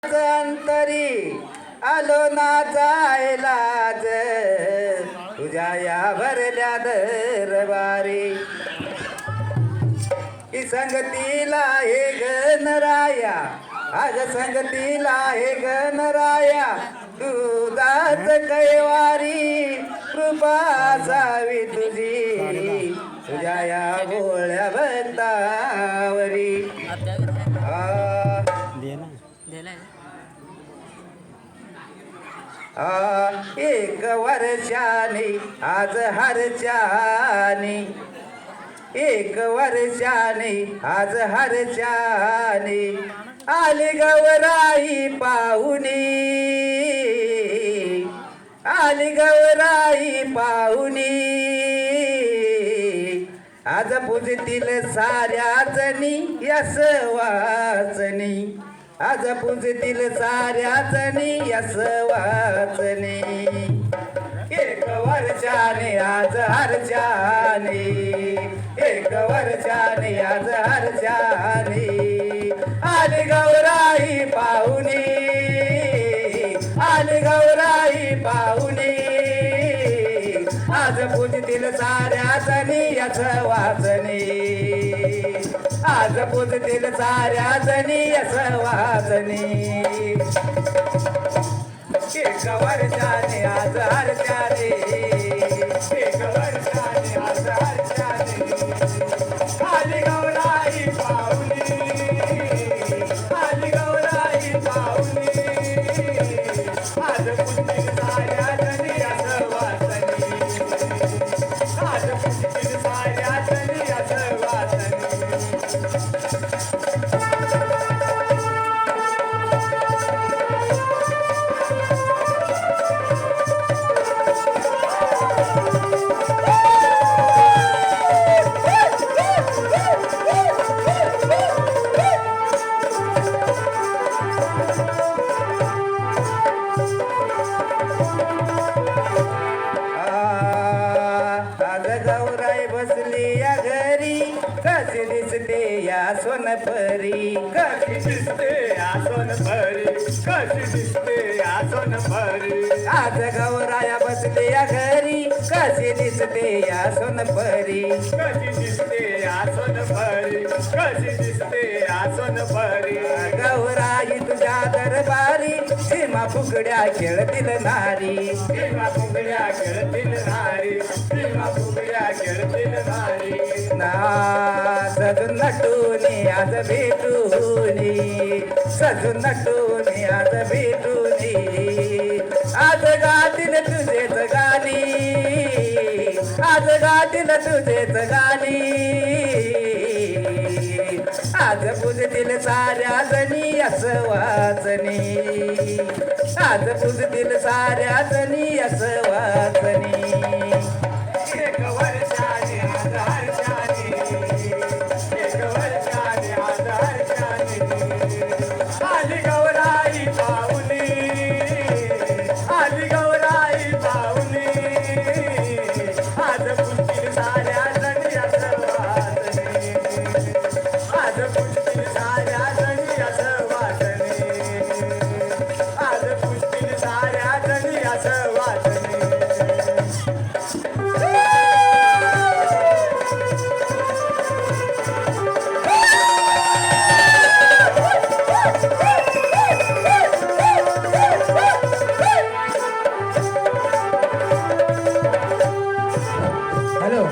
अंतरी आलो ना जायलाज तुझ्या या भरल्या दरबारी की संगतीला हे गणराया आज संगतीला हे गणराया तुझाच कैवारी कृपा असावी तुझी तुझ्या या भोळ्या भक्तावरी एक वर्षाने आज हरच्याने एक वर्षाने आज हरच्याने आली गौराई पाहुणी आली गौराई पाहुणी आज पूजतील साऱ्या जणी यस वाचनी आज पूजतील साऱ्या जणी यस वाचनी एक वर्षाने आज हरच्याने एक वर्षाने आज हरच्याने आली गौराई पाहुणी आली गौराई पाहुणी आज पूजतील साऱ्या जणी यस वाचनी आज पूजतील साऱ्या जणी यस वाचनी एक वर्षाने आज हरच्याने एक वर्षाने आज हरच्याने आली गौराई पाहुणी आली गौराई पाहुणी आज पूजतील साऱ्या जणी यस वाचनी आज पूजतील साऱ्या जणी यस वाचनी कशी दिसते या सोनपरी कशी दिसते या सोनपरी कशी दिसते या सोनपरी आज गौराया बसले या घरी कशी दिसते या सोनपरी कशी दिसते या सोनपरी कशी दिसते या सोनपरी गौराई तुझ्या दरबारी सीमा फुगड्या खेळतील नारी सीमा फुगड्या खेळतील नारी सीमा फुगड्या खेळतील नारी ना सजून नटून आज भेटूनी सजून नटून आज भेटूनी आज गातील तुझेच गाणी आज गातील तुझेच गाणी आज पूजतील साऱ्या जणी यस वाचनी आज पूजतील साऱ्या जणी यस वाचनी एक वर्षाने आज हरच्याने एक वर्षाने आज हरच्याने आली गौराई पाहुणी आली गौराई पाहुणी आज पूजतील साऱ्या जणी यस वाचनी आज पूजतील साऱ्या जणी यस वाचनी आज पूजतील साऱ्या जणी यस वाचनी हॅलो